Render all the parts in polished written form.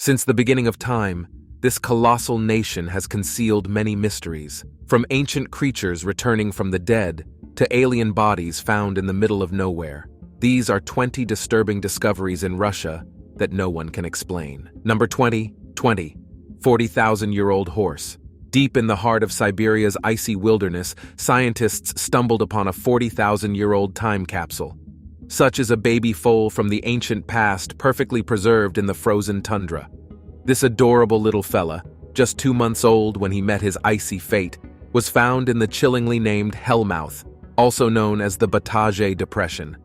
Since the beginning of time, this colossal nation has concealed many mysteries, from ancient creatures returning from the dead to alien bodies found in the middle of nowhere. These are 20 disturbing discoveries in Russia that no one can explain. Number 20, 40,000-year-old horse. Deep in the heart of Siberia's icy wilderness, scientists stumbled upon a 40,000-year-old time capsule. Such is a baby foal from the ancient past, perfectly preserved in the frozen tundra. This adorable little fella, just 2 months old when he met his icy fate, was found in the chillingly named Hellmouth, also known as the Bataille Depression.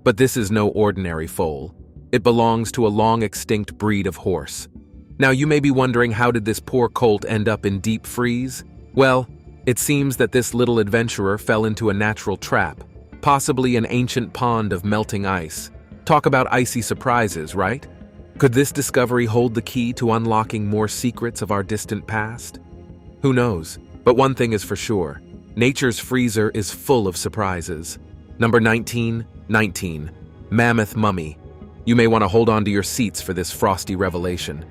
But this is no ordinary foal. It belongs to a long-extinct breed of horse. Now you may be wondering, how did this poor colt end up in deep freeze? Well, it seems that this little adventurer fell into a natural trap, possibly an ancient pond of melting ice. Talk about icy surprises, right? Could this discovery hold the key to unlocking more secrets of our distant past? Who knows? But one thing is for sure. Nature's freezer is full of surprises. Number 19, Mammoth Mummy. You may want to hold on to your seats for this frosty revelation.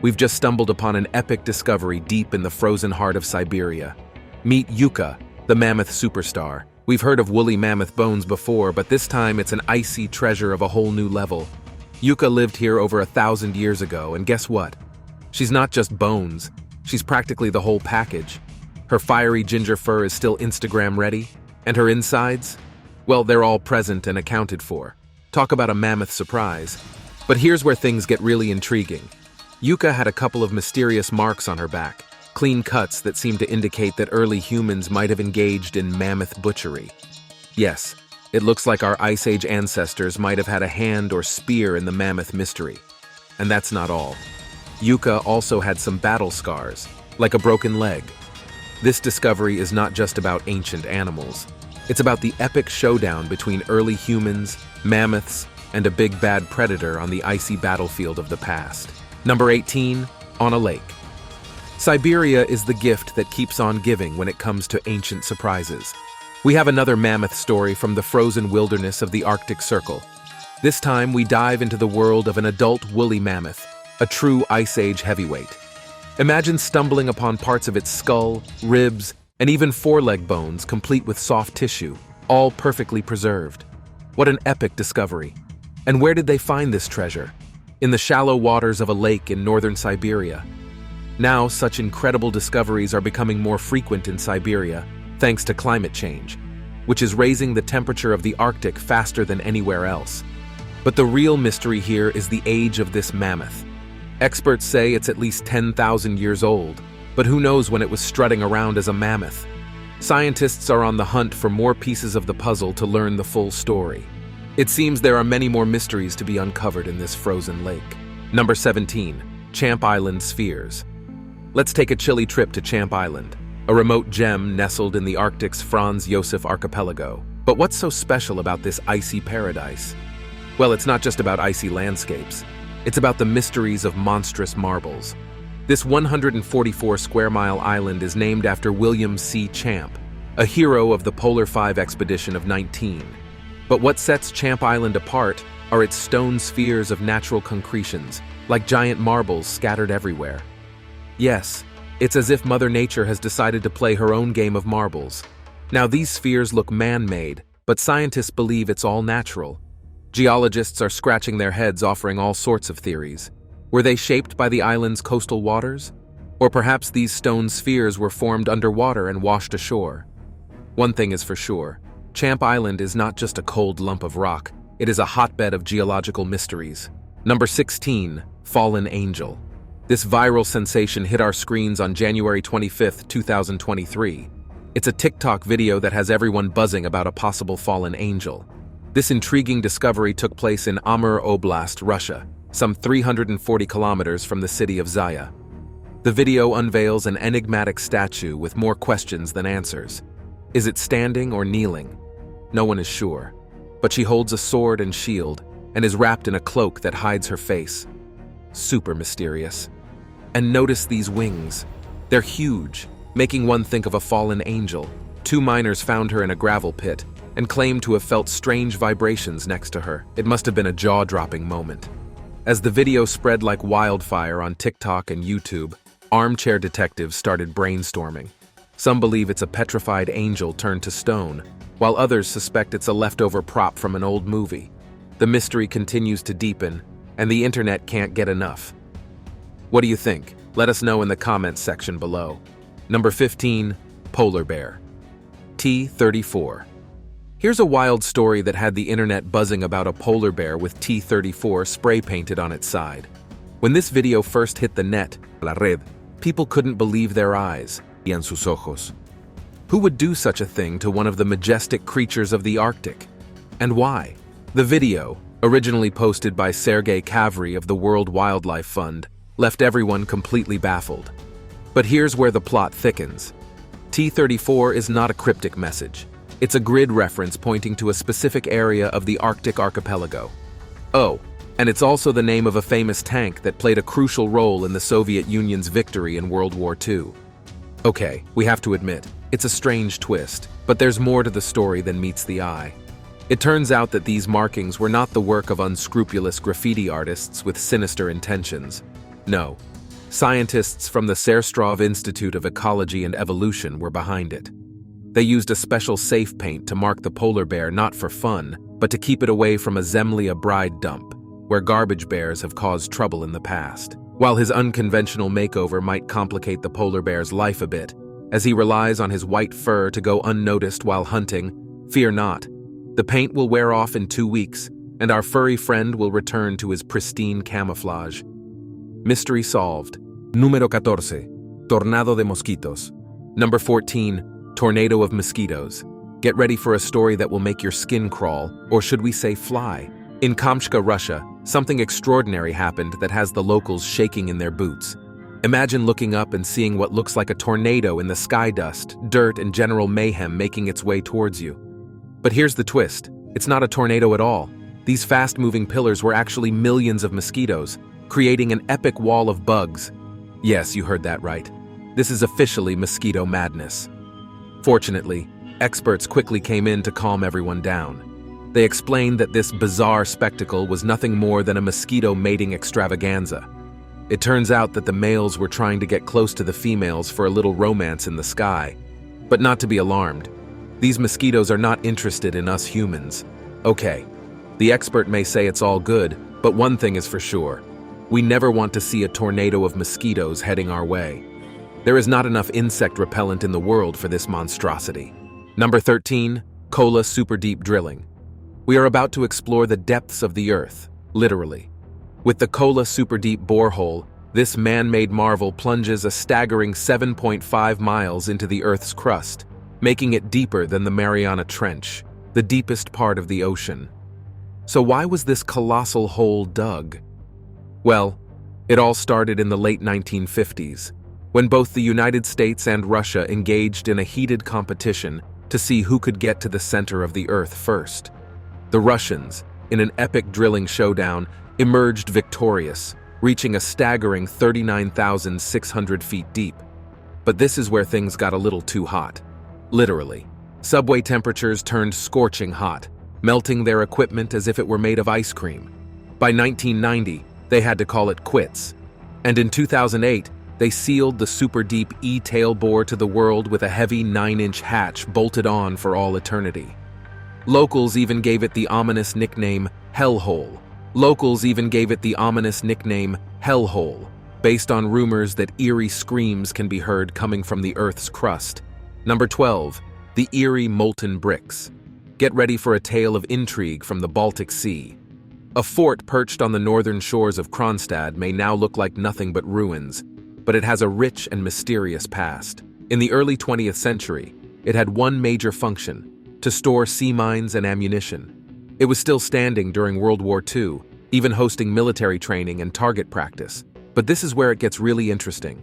We've just stumbled upon an epic discovery deep in the frozen heart of Siberia. Meet Yuka, the mammoth superstar. We've heard of woolly mammoth bones before, but this time it's an icy treasure of a whole new level. Yuka lived here over 1,000 years ago, and guess what? She's not just bones, she's practically the whole package. Her fiery ginger fur is still Instagram ready, and her insides? Well, they're all present and accounted for. Talk about a mammoth surprise. But here's where things get really intriguing. Yuka had a couple of mysterious marks on her back, clean cuts that seem to indicate that early humans might have engaged in mammoth butchery. Yes, it looks like our Ice Age ancestors might have had a hand or spear in the mammoth mystery. And that's not all. Yuka also had some battle scars, like a broken leg. This discovery is not just about ancient animals. It's about the epic showdown between early humans, mammoths, and a big bad predator on the icy battlefield of the past. Number 18, on a lake. Siberia is the gift that keeps on giving when it comes to ancient surprises. We have another mammoth story from the frozen wilderness of the Arctic Circle. This time we dive into the world of an adult woolly mammoth, a true Ice Age heavyweight. Imagine stumbling upon parts of its skull, ribs, and even foreleg bones complete with soft tissue, all perfectly preserved. What an epic discovery. And where did they find this treasure? In the shallow waters of a lake in northern Siberia. Now, such incredible discoveries are becoming more frequent in Siberia, thanks to climate change, which is raising the temperature of the Arctic faster than anywhere else. But the real mystery here is the age of this mammoth. Experts say it's at least 10,000 years old, but who knows when it was strutting around as a mammoth? Scientists are on the hunt for more pieces of the puzzle to learn the full story. It seems there are many more mysteries to be uncovered in this frozen lake. Number 17, Champ Island Spheres. Let's take a chilly trip to Champ Island, a remote gem nestled in the Arctic's Franz Josef archipelago. But what's so special about this icy paradise? Well, it's not just about icy landscapes. It's about the mysteries of monstrous marbles. This 144-square-mile island is named after William C. Champ, a hero of the Polar 5 expedition of 19. But what sets Champ Island apart are its stone spheres of natural concretions, like giant marbles scattered everywhere. Yes, it's as if Mother Nature has decided to play her own game of marbles. Now, these spheres look man-made, but scientists believe it's all natural. Geologists are scratching their heads, offering all sorts of theories. Were they shaped by the island's coastal waters? Or perhaps these stone spheres were formed underwater and washed ashore? One thing is for sure, Champ Island is not just a cold lump of rock, it is a hotbed of geological mysteries. Number 16, Fallen Angel. This viral sensation hit our screens on January 25, 2023. It's a TikTok video that has everyone buzzing about a possible fallen angel. This intriguing discovery took place in Amur Oblast, Russia, some 340 kilometers from the city of Zaya. The video unveils an enigmatic statue with more questions than answers. Is it standing or kneeling? No one is sure, but she holds a sword and shield and is wrapped in a cloak that hides her face. Super mysterious. And notice these wings. They're huge, making one think of a fallen angel. 2 miners found her in a gravel pit and claimed to have felt strange vibrations next to her. It must have been a jaw-dropping moment. As the video spread like wildfire on TikTok and YouTube, armchair detectives started brainstorming. Some believe it's a petrified angel turned to stone, while others suspect it's a leftover prop from an old movie. The mystery continues to deepen, and the internet can't get enough. What do you think? Let us know in the comments section below. Number 15, polar bear. T-34. Here's a wild story that had the internet buzzing about a polar bear with T-34 spray painted on its side. When this video first hit the net, la red, people couldn't believe their eyes. Y en sus ojos. Who would do such a thing to one of the majestic creatures of the Arctic? And why? The video, originally posted by Sergei Kavry of the World Wildlife Fund, left everyone completely baffled. But here's where the plot thickens. T-34 is not a cryptic message. It's a grid reference pointing to a specific area of the Arctic archipelago. Oh, and it's also the name of a famous tank that played a crucial role in the Soviet Union's victory in World War II. Okay, we have to admit, it's a strange twist, but there's more to the story than meets the eye. It turns out that these markings were not the work of unscrupulous graffiti artists with sinister intentions. No, scientists from the Serstrov Institute of Ecology and Evolution were behind it. They used a special safe paint to mark the polar bear not for fun, but to keep it away from a Zemlya bride dump, where garbage bears have caused trouble in the past. While his unconventional makeover might complicate the polar bear's life a bit, as he relies on his white fur to go unnoticed while hunting, fear not. The paint will wear off in 2 weeks, and our furry friend will return to his pristine camouflage. Mystery solved. Número 14. Tornado de mosquitos. Number 14. Tornado of mosquitoes. Get ready for a story that will make your skin crawl, or should we say fly. In Kamchatka, Russia, something extraordinary happened that has the locals shaking in their boots. Imagine looking up and seeing what looks like a tornado in the sky dust, dirt, and general mayhem making its way towards you. But here's the twist. It's not a tornado at all. These fast-moving pillars were actually millions of mosquitoes, creating an epic wall of bugs. Yes, you heard that right. This is officially mosquito madness. Fortunately, experts quickly came in to calm everyone down. They explained that this bizarre spectacle was nothing more than a mosquito mating extravaganza. It turns out that the males were trying to get close to the females for a little romance in the sky. But not to be alarmed. These mosquitoes are not interested in us humans. Okay, the expert may say it's all good, but one thing is for sure. We never want to see a tornado of mosquitoes heading our way. There is not enough insect repellent in the world for this monstrosity. Number 13, Kola Super Deep Drilling. We are about to explore the depths of the Earth, literally. With the Kola Super Deep borehole, this man-made marvel plunges a staggering 7.5 miles into the Earth's crust, making it deeper than the Mariana Trench, the deepest part of the ocean. So why was this colossal hole dug? Well, it all started in the late 1950s, when both the United States and Russia engaged in a heated competition to see who could get to the center of the Earth first. The Russians, in an epic drilling showdown, emerged victorious, reaching a staggering 39,600 feet deep. But this is where things got a little too hot. Literally. Subway temperatures turned scorching hot, melting their equipment as if it were made of ice cream. By 1990, they had to call it quits. And in 2008, they sealed the super deep E-tail bore to the world with a heavy 9-inch hatch bolted on for all eternity. Locals even gave it the ominous nickname Hellhole. Based on rumors that eerie screams can be heard coming from the Earth's crust. Number 12. The eerie molten bricks. Get ready for a tale of intrigue from the Baltic Sea. A fort perched on the northern shores of Kronstadt may now look like nothing but ruins, but it has a rich and mysterious past. In the early 20th century, it had one major function: to store sea mines and ammunition. It was still standing during World War II, even hosting military training and target practice. But this is where it gets really interesting.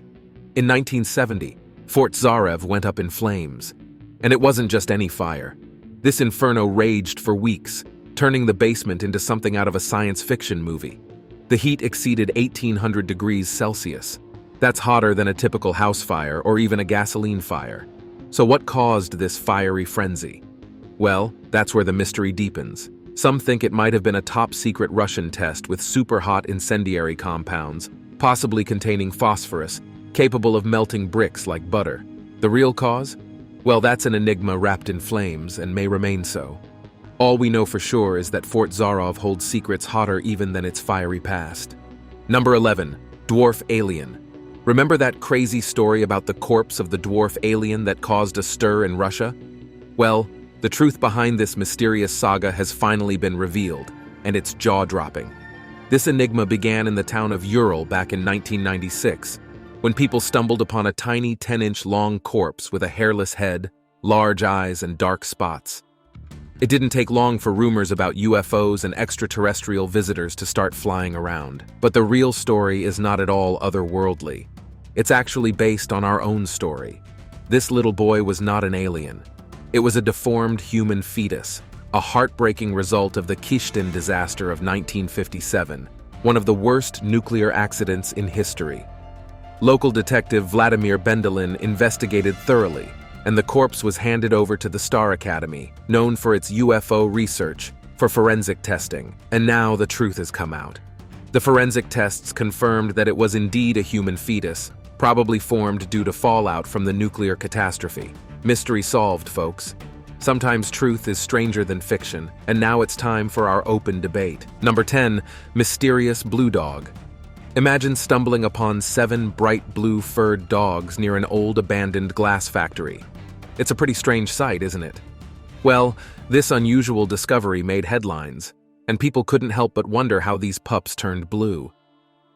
In 1970, Fort Zarev went up in flames. And it wasn't just any fire. This inferno raged for weeks, turning the basement into something out of a science fiction movie. The heat exceeded 1,800 degrees Celsius. That's hotter than a typical house fire or even a gasoline fire. So what caused this fiery frenzy? Well, that's where the mystery deepens. Some think it might have been a top-secret Russian test with super-hot incendiary compounds, possibly containing phosphorus, capable of melting bricks like butter. The real cause? Well, that's an enigma wrapped in flames and may remain so. All we know for sure is that Fort Zarov holds secrets hotter even than its fiery past. Number 11. Dwarf Alien. Remember that crazy story about the corpse of the dwarf alien that caused a stir in Russia? Well, the truth behind this mysterious saga has finally been revealed, and it's jaw-dropping. This enigma began in the town of Ural back in 1996, when people stumbled upon a tiny 10-inch long corpse with a hairless head, large eyes, and dark spots. It didn't take long for rumors about UFOs and extraterrestrial visitors to start flying around. But the real story is not at all otherworldly. It's actually based on our own story. This little boy was not an alien. It was a deformed human fetus, a heartbreaking result of the Kishtin disaster of 1957, one of the worst nuclear accidents in history. Local detective Vladimir Bendelin investigated thoroughly, and the corpse was handed over to the Star Academy, known for its UFO research, for forensic testing. And now the truth has come out. The forensic tests confirmed that it was indeed a human fetus, probably formed due to fallout from the nuclear catastrophe. Mystery solved, folks. Sometimes truth is stranger than fiction, and now it's time for our open debate. Number 10. Mysterious Blue Dog. Imagine stumbling upon 7 bright blue furred dogs near an old abandoned glass factory. It's a pretty strange sight, isn't it? Well, this unusual discovery made headlines, and people couldn't help but wonder how these pups turned blue.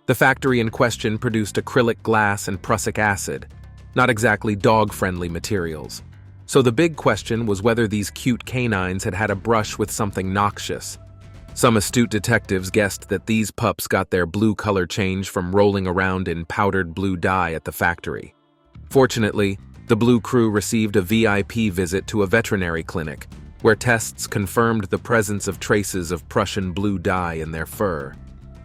The factory in question produced acrylic glass and prussic acid, not exactly dog-friendly materials. So the big question was whether these cute canines had had a brush with something noxious. Some astute detectives guessed that these pups got their blue color change from rolling around in powdered blue dye at the factory. Fortunately, the Blue crew received a VIP visit to a veterinary clinic, where tests confirmed the presence of traces of Prussian blue dye in their fur.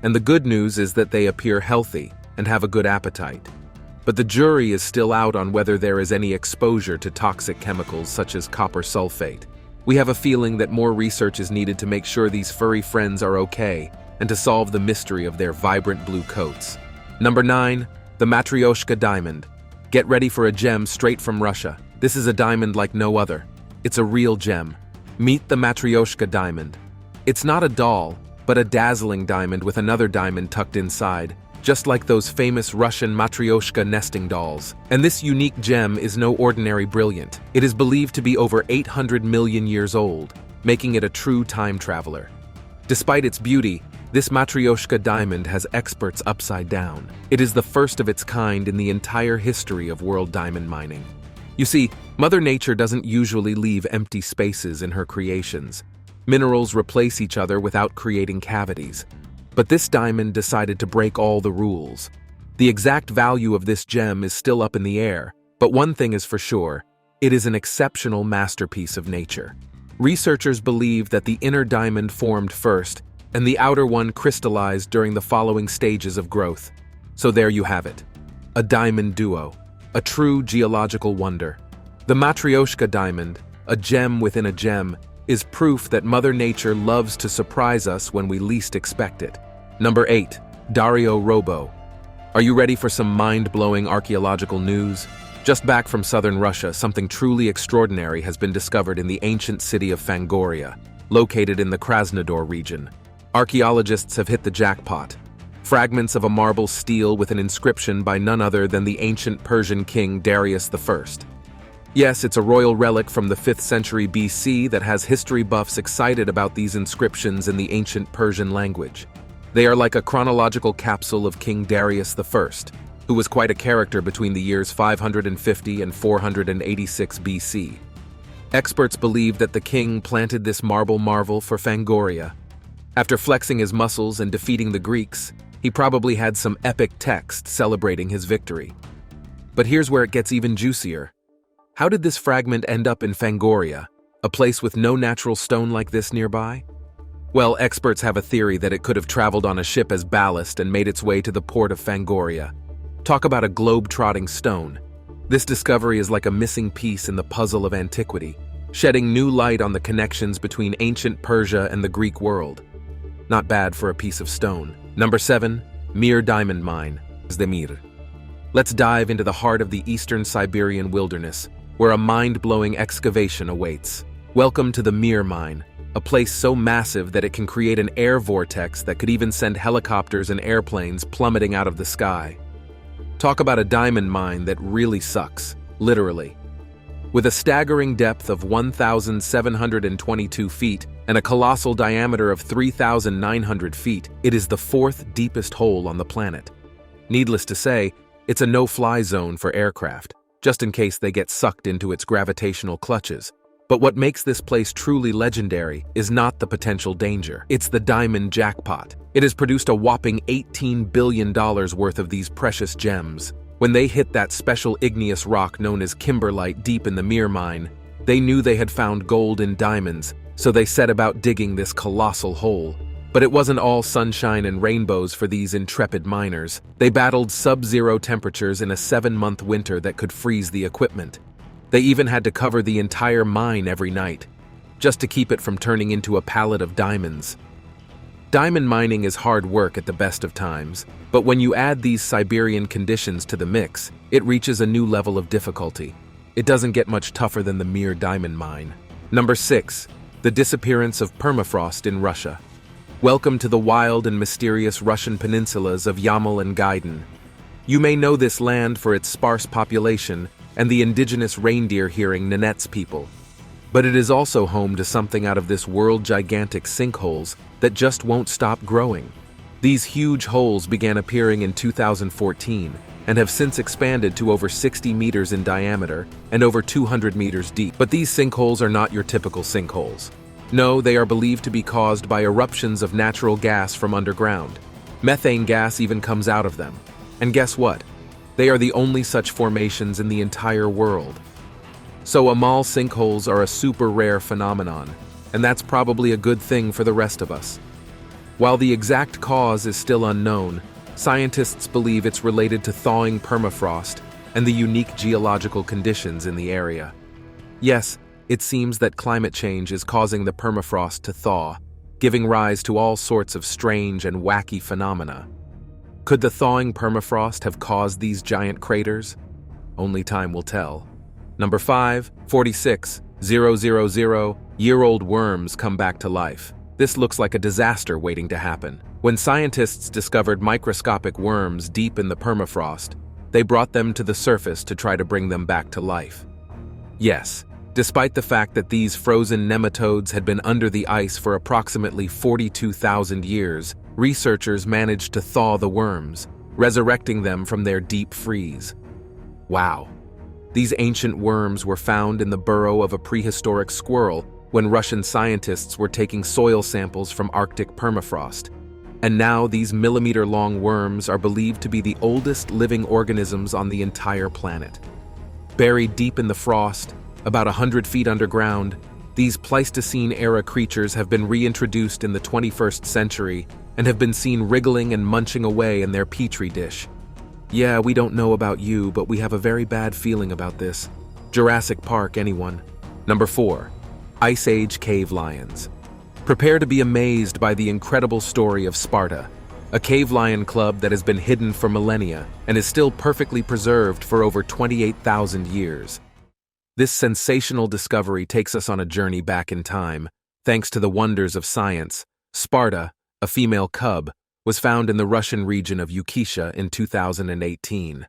And the good news is that they appear healthy and have a good appetite. But the jury is still out on whether there is any exposure to toxic chemicals such as copper sulfate. We have a feeling that more research is needed to make sure these furry friends are okay and to solve the mystery of their vibrant blue coats. Number 9. The Matryoshka Diamond. Get ready for a gem straight from Russia. This is a diamond like no other. It's a real gem. Meet the Matryoshka Diamond. It's not a doll, but a dazzling diamond with another diamond tucked inside, just like those famous Russian Matryoshka nesting dolls. And this unique gem is no ordinary brilliant. It is believed to be over 800 million years old, making it a true time traveler. Despite its beauty, this Matryoshka diamond has experts upside down. It is the first of its kind in the entire history of world diamond mining. You see, Mother Nature doesn't usually leave empty spaces in her creations. Minerals replace each other without creating cavities. But this diamond decided to break all the rules. The exact value of this gem is still up in the air, but one thing is for sure: it is an exceptional masterpiece of nature. Researchers believe that the inner diamond formed first, and the outer one crystallized during the following stages of growth. So there you have it. A diamond duo. A true geological wonder. The Matryoshka diamond, a gem within a gem, is proof that Mother Nature loves to surprise us when we least expect it. Number 8. Dario Robo. Are you ready for some mind-blowing archaeological news? Just back from southern Russia, something truly extraordinary has been discovered in the ancient city of Fangoria, located in the Krasnodar region. Archaeologists have hit the jackpot. Fragments of a marble stele with an inscription by none other than the ancient Persian king Darius I. Yes, it's a royal relic from the 5th century BC that has history buffs excited about these inscriptions in the ancient Persian language. They are like a chronological capsule of King Darius I, who was quite a character between the years 550 and 486 BC. Experts believe that the king planted this marble marvel for Fangoria. After flexing his muscles and defeating the Greeks, he probably had some epic text celebrating his victory. But here's where it gets even juicier. How did this fragment end up in Fangoria, a place with no natural stone like this nearby? Well, experts have a theory that it could have traveled on a ship as ballast and made its way to the port of Fangoria. Talk about a globe-trotting stone. This discovery is like a missing piece in the puzzle of antiquity. shedding new light on the connections between ancient Persia and the Greek world. Not bad for a piece of stone. Number 7. Mir Diamond Mine, Zdemir. Let's dive into the heart of the eastern Siberian wilderness, where a mind-blowing excavation awaits. Welcome to the Mir Mine, a place so massive that it can create an air vortex that could even send helicopters and airplanes plummeting out of the sky. Talk about a diamond mine that really sucks, literally. With a staggering depth of 1,722 feet and a colossal diameter of 3,900 feet, it is the 4th deepest hole on the planet. Needless to say, it's a no-fly zone for aircraft, just in case they get sucked into its gravitational clutches. But what makes this place truly legendary is not the potential danger. It's the diamond jackpot. It has produced a whopping $18 billion worth of these precious gems. When they hit that special igneous rock known as kimberlite deep in the Mir Mine, they knew they had found gold and diamonds, so they set about digging this colossal hole. But it wasn't all sunshine and rainbows for these intrepid miners. They battled sub-zero temperatures in a 7-month winter that could freeze the equipment. They even had to cover the entire mine every night, just to keep it from turning into a pallet of diamonds. Diamond mining is hard work at the best of times, but when you add these Siberian conditions to the mix, it reaches a new level of difficulty. It doesn't get much tougher than the Mir Diamond Mine. Number 6. The disappearance of permafrost in Russia. Welcome to the wild and mysterious Russian peninsulas of Yamal and Gaidin. You may know this land for its sparse population and the indigenous reindeer-hearing Nenets people. But it is also home to something out of this world gigantic sinkholes that just won't stop growing. These huge holes began appearing in 2014 and have since expanded to over 60 meters in diameter and over 200 meters deep. But these sinkholes are not your typical sinkholes. No, they are believed to be caused by eruptions of natural gas from underground. Methane gas even comes out of them. And guess what? They are the only such formations in the entire world. So Amal sinkholes are a super rare phenomenon, and that's probably a good thing for the rest of us. While the exact cause is still unknown, scientists believe it's related to thawing permafrost and the unique geological conditions in the area. Yes, it seems that climate change is causing the permafrost to thaw, giving rise to all sorts of strange and wacky phenomena. Could the thawing permafrost have caused these giant craters? Only time will tell. Number 5, 46,000-year-old worms come back to life. This looks like a disaster waiting to happen. When scientists discovered microscopic worms deep in the permafrost, they brought them to the surface to try to bring them back to life. Yes, despite the fact that these frozen nematodes had been under the ice for approximately 42,000 years, researchers managed to thaw the worms, resurrecting them from their deep freeze. Wow. These ancient worms were found in the burrow of a prehistoric squirrel when Russian scientists were taking soil samples from Arctic permafrost. And now these millimeter-long worms are believed to be the oldest living organisms on the entire planet. Buried deep in the frost, about 100 feet underground, these Pleistocene-era creatures have been reintroduced in the 21st century and have been seen wriggling and munching away in their petri dish. Yeah, we don't know about you, but we have a very bad feeling about this. Jurassic Park, anyone? Number 4. Ice Age Cave Lions. Prepare to be amazed by the incredible story of Sparta, a cave lion club that has been hidden for millennia and is still perfectly preserved for over 28,000 years. This sensational discovery takes us on a journey back in time. Thanks to the wonders of science, Sparta, a female cub, was found in the Russian region of Ukisha in 2018.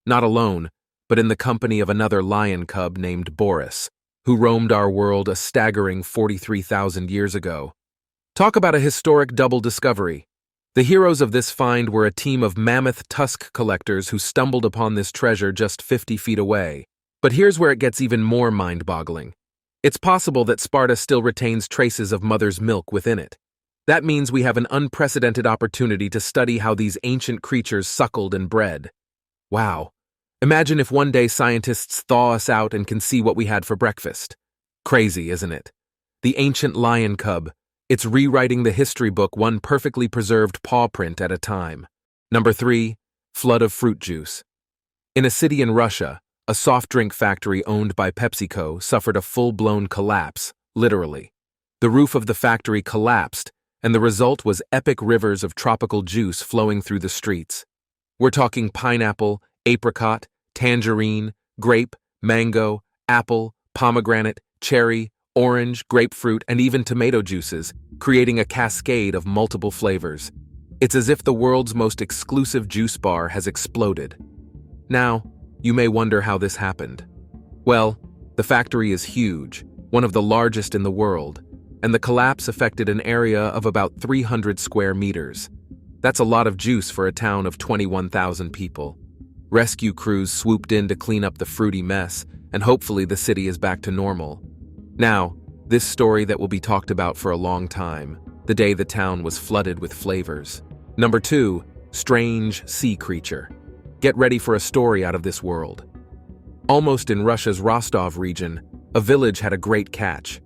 Not alone, but in the company of another lion cub named Boris, who roamed our world a staggering 43,000 years ago. Talk about a historic double discovery. The heroes of this find were a team of mammoth tusk collectors who stumbled upon this treasure just 50 feet away. But here's where it gets even more mind-boggling. It's possible that Sparta still retains traces of mother's milk within it. That means we have an unprecedented opportunity to study how these ancient creatures suckled and bred. Wow. Imagine if one day scientists thaw us out and can see what we had for breakfast. Crazy, isn't it? The ancient lion cub. It's rewriting the history book one perfectly preserved paw print at a time. Number 3. Flood of fruit juice. In a city in Russia, a soft drink factory owned by PepsiCo suffered a full-blown collapse, literally. The roof of the factory collapsed, and the result was epic rivers of tropical juice flowing through the streets. We're talking pineapple, apricot, tangerine, grape, mango, apple, pomegranate, cherry, orange, grapefruit, and even tomato juices, creating a cascade of multiple flavors. It's as if the world's most exclusive juice bar has exploded. Now, you may wonder how this happened. Well, the factory is huge, one of the largest in the world, and the collapse affected an area of about 300 square meters. That's a lot of juice for a town of 21,000 people. Rescue crews swooped in to clean up the fruity mess, and hopefully the city is back to normal. Now, this story that will be talked about for a long time, the day the town was flooded with flavors. Number 2, strange sea creature. Get ready for a story out of this world. Almost in Russia's Rostov region, a village had a great catch.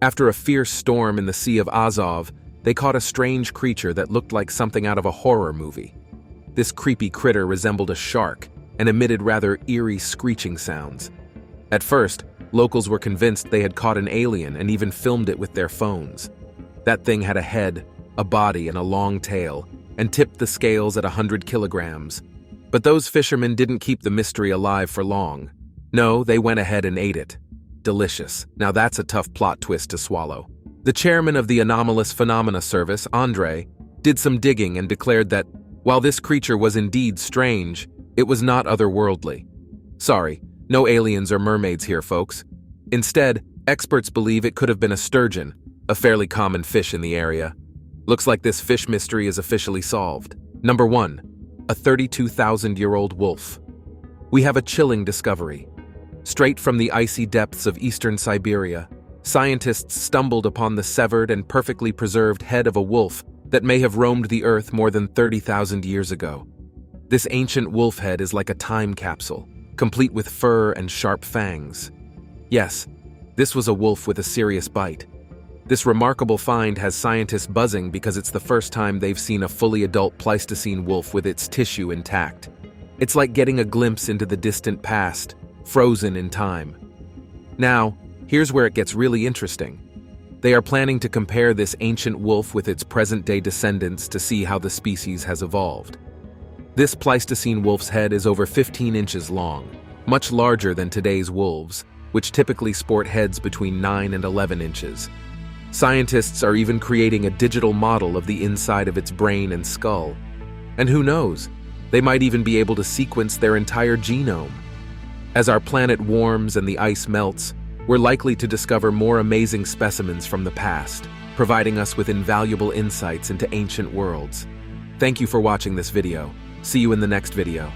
After a fierce storm in the Sea of Azov, they caught a strange creature that looked like something out of a horror movie. This creepy critter resembled a shark and emitted rather eerie screeching sounds. At first, locals were convinced they had caught an alien and even filmed it with their phones. That thing had a head, a body, and a long tail, and tipped the scales at 100 kilograms. But those fishermen didn't keep the mystery alive for long. No, they went ahead and ate it. Delicious. Now that's a tough plot twist to swallow. The chairman of the Anomalous Phenomena Service, Andre, did some digging and declared that, while this creature was indeed strange, it was not otherworldly. Sorry, no aliens or mermaids here, folks. Instead, experts believe it could have been a sturgeon, a fairly common fish in the area. Looks like this fish mystery is officially solved. Number 1, a 32,000-year-old wolf. We have a chilling discovery. Straight from the icy depths of eastern Siberia, scientists stumbled upon the severed and perfectly preserved head of a wolf that may have roamed the earth more than 30,000 years ago. This ancient wolf head is like a time capsule, complete with fur and sharp fangs. Yes, this was a wolf with a serious bite. This remarkable find has scientists buzzing because it's the first time they've seen a fully adult Pleistocene wolf with its tissue intact. It's like getting a glimpse into the distant past, frozen in time. Now, here's where it gets really interesting. They are planning to compare this ancient wolf with its present-day descendants to see how the species has evolved. This Pleistocene wolf's head is over 15 inches long, much larger than today's wolves, which typically sport heads between 9 and 11 inches. Scientists are even creating a digital model of the inside of its brain and skull. And who knows, they might even be able to sequence their entire genome. As our planet warms and the ice melts, we're likely to discover more amazing specimens from the past, providing us with invaluable insights into ancient worlds. Thank you for watching this video. See you in the next video.